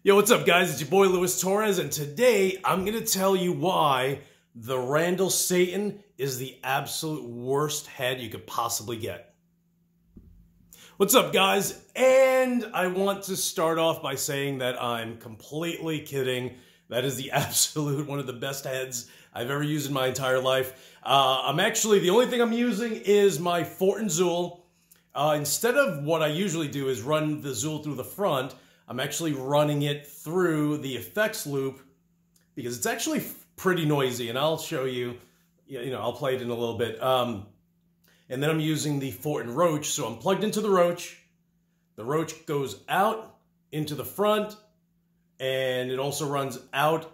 Yo, what's up, guys? It's your boy Luis Torres, and today I'm going to tell you why the Randall Satan is the absolute worst head you could possibly get. What's up, guys? And I want to start off by saying that I'm completely kidding. That is the absolute one of the best heads I've ever used in my entire life. The only thing I'm using is my Fortin Zool. Instead of what I usually do is run the Zool through the front, I'm actually running it through the effects loop because it's actually pretty noisy, and I'll show you, I'll play it in a little bit. And then I'm using the Fortin Roach, so I'm plugged into the Roach. The Roach goes out into the front, and it also runs out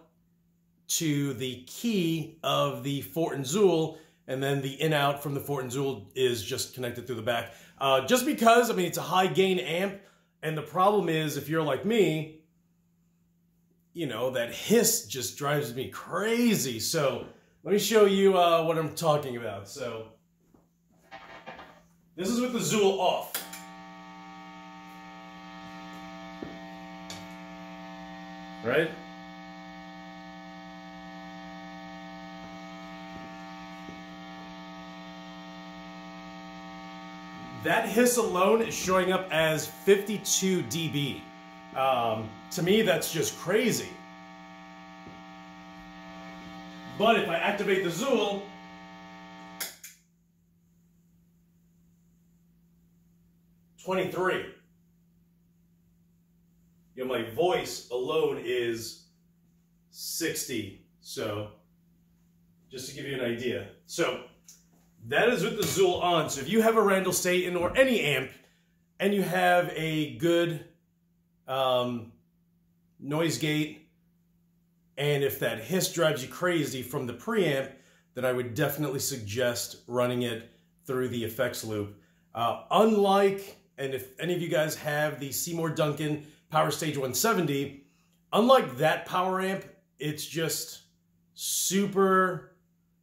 to the key of the Fortin Zool, and then the in-out from the Fortin Zool is just connected through the back. Just because, it's a high-gain amp, and the problem is, if you're like me, that hiss just drives me crazy. So let me show you what I'm talking about. So this is with the Zool off. Right? That hiss alone is showing up as 52 dB. To me, that's just crazy. But if I activate the Zool, (23). My voice alone is 60. So, just to give you an idea. So, that is with the Zool on. So if you have a Randall Satan or any amp, and you have a good noise gate, and if that hiss drives you crazy from the preamp, then I would definitely suggest running it through the effects loop. And if any of you guys have the Seymour Duncan Power Stage 170, unlike that power amp, it's just super,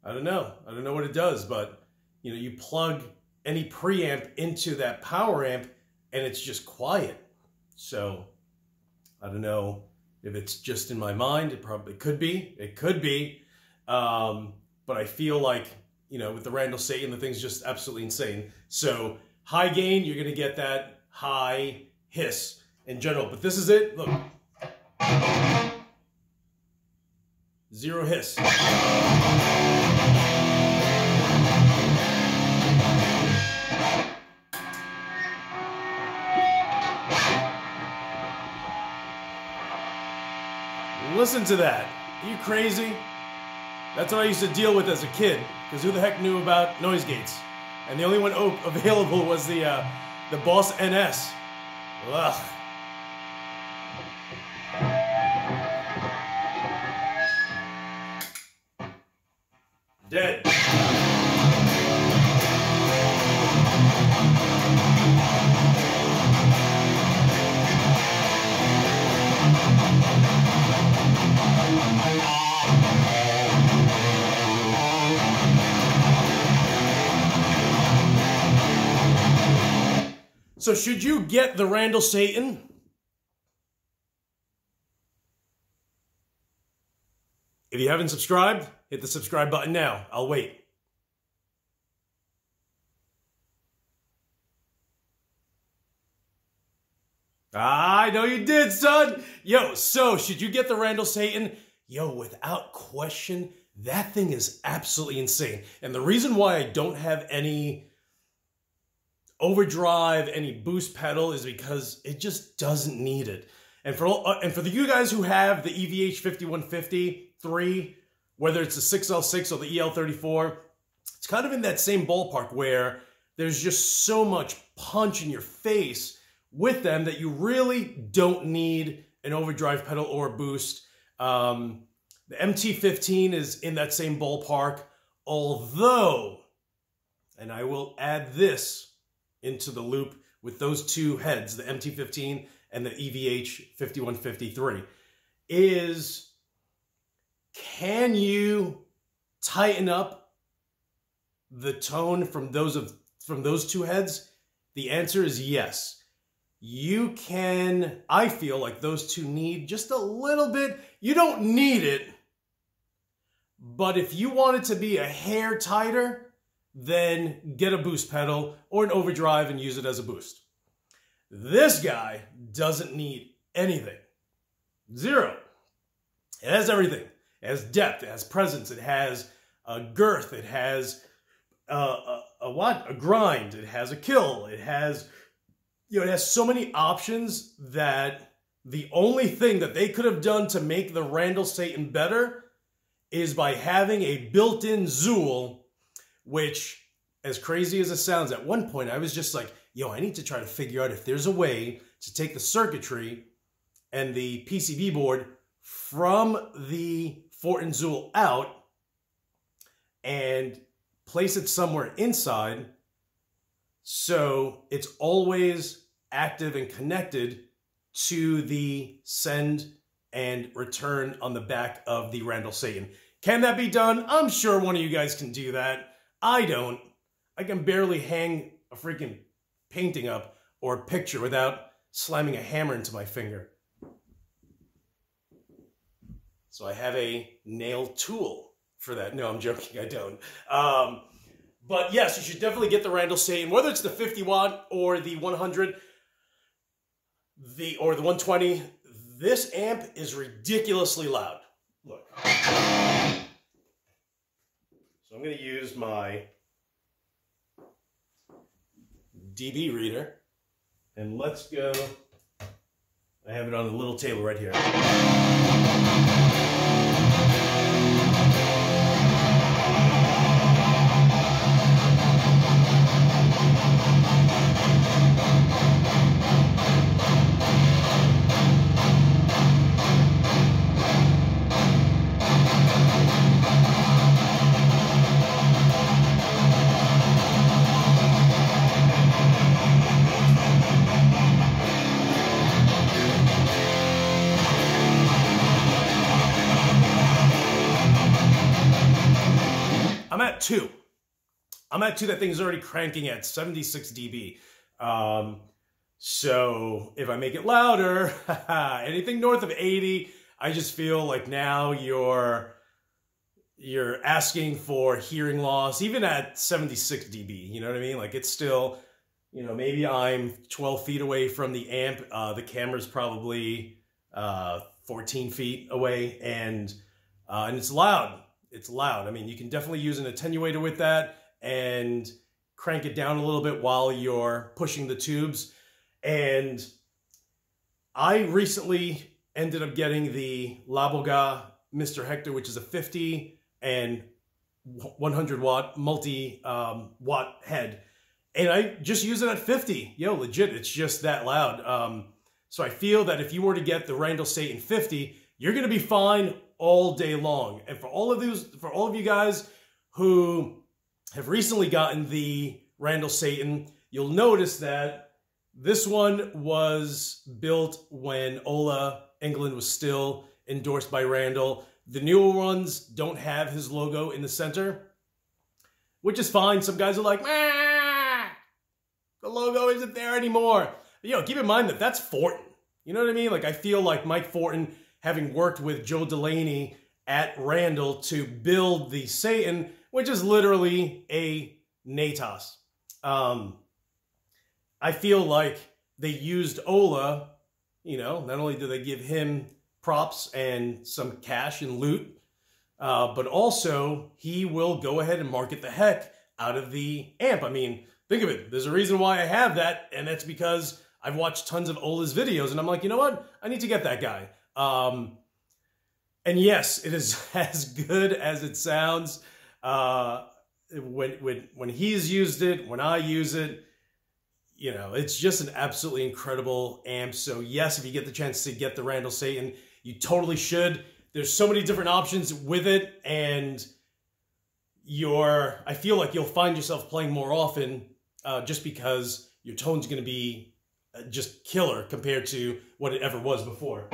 I don't know what it does, but you plug any preamp into that power amp and it's just quiet. So I don't know if it's just in my mind. It probably could be. It could be. But I feel like, with the Randall Satan, the thing's just absolutely insane. So high gain, you're going to get that high hiss in general. But this is it. Look. Zero hiss. Listen to that. Are you crazy? That's what I used to deal with as a kid, because who the heck knew about noise gates? And the only one available was the Boss NS. Ugh. Dead. So should you get the Randall Satan? If you haven't subscribed, hit the subscribe button now. I'll wait. I know you did, son. Yo, so should you get the Randall Satan? Yo, without question, that thing is absolutely insane. And the reason why I don't have any overdrive, any boost pedal, is because it just doesn't need it. And for you guys who have the EVH 5150-3, whether it's the 6L6 or the EL34, it's kind of in that same ballpark where there's just so much punch in your face with them that you really don't need an overdrive pedal or a boost. The MT15 is in that same ballpark, although, and I will add this into the loop with those two heads, the MT15 and the EVH 5150-3, is, can you tighten up the tone from those two heads? The answer is yes. I feel like those two need just a little bit. You don't need it, but if you want it to be a hair tighter, then get a boost pedal or an overdrive and use it as a boost. This guy doesn't need anything. Zero. It has everything. It has depth, it has presence, it has a girth, it has a grind, it has a kill, it has, it has so many options that the only thing that they could have done to make the Randall Satan better is by having a built-in Zool, which, as crazy as it sounds, at one point I was just like, I need to try to figure out if there's a way to take the circuitry and the PCB board from the Fortin Zool out and place it somewhere inside so it's always active and connected to the send and return on the back of the Randall Satan. Can that be done? I'm sure one of you guys can do that. I don't. I can barely hang a freaking painting up or a picture without slamming a hammer into my finger. So I have a nail tool for that. No, I'm joking, I don't. But yes, you should definitely get the Randall Satan, whether it's the 50 watt or the 100, or the 120. This amp is ridiculously loud. Look. So I'm going to use my dB reader, and let's go. I have it on the little table right here. I'm at 2. That thing's already cranking at 76 dB. So if I make it louder, anything north of 80, I just feel like now you're asking for hearing loss, even at 76 dB. You know what I mean? Like, it's still, maybe I'm 12 feet away from the amp. The camera's probably 14 feet away, and it's loud. It's loud. I mean, you can definitely use an attenuator with that and crank it down a little bit while you're pushing the tubes. And I recently ended up getting the Laboga Mr. Hector, which is a 50 and 100 watt multi-watt head. And I just use it at 50. Legit, it's just that loud. So I feel that if you were to get the Randall Satan 50, you're going to be fine all day long. And for all of you guys who have recently gotten the Randall Satan, you'll notice that this one was built when Ola Englund was still endorsed by Randall. The newer ones don't have his logo in the center, which is fine. Some guys are like, the logo isn't there anymore. But, keep in mind that that's Fortin. You know what I mean? Like, I feel like Mike Fortin, having worked with Joe Delaney at Randall to build the Satan, which is literally a Natas. I feel like they used Ola, not only do they give him props and some cash and loot, but also he will go ahead and market the heck out of the amp. I mean, think of it. There's a reason why I have that, and that's because I've watched tons of Ola's videos, and I'm like, you know what? I need to get that guy. And yes, it is as good as it sounds. When he's used it, when I use it, it's just an absolutely incredible amp. So yes, if you get the chance to get the Randall Satan, you totally should. There's so many different options with it, and I feel like you'll find yourself playing more often just because your tone's going to be just killer compared to what it ever was before.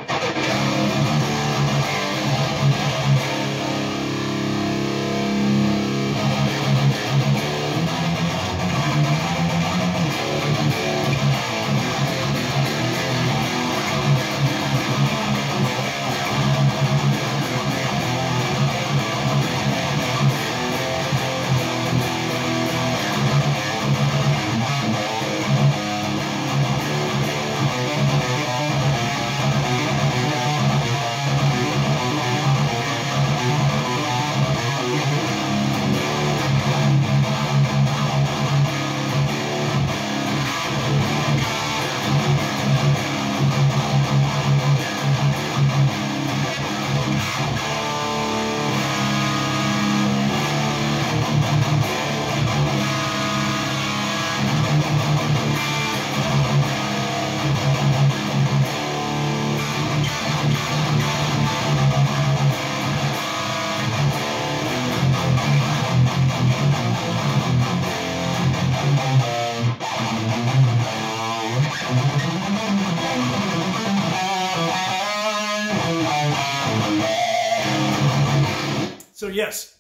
So yes,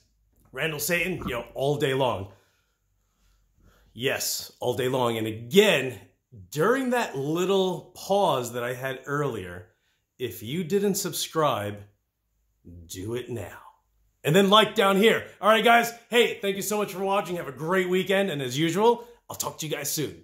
Randall Satan, all day long. Yes, all day long. And again, during that little pause that I had earlier, if you didn't subscribe, do it now. And then like down here. All right, guys. Hey, thank you so much for watching. Have a great weekend. And as usual, I'll talk to you guys soon.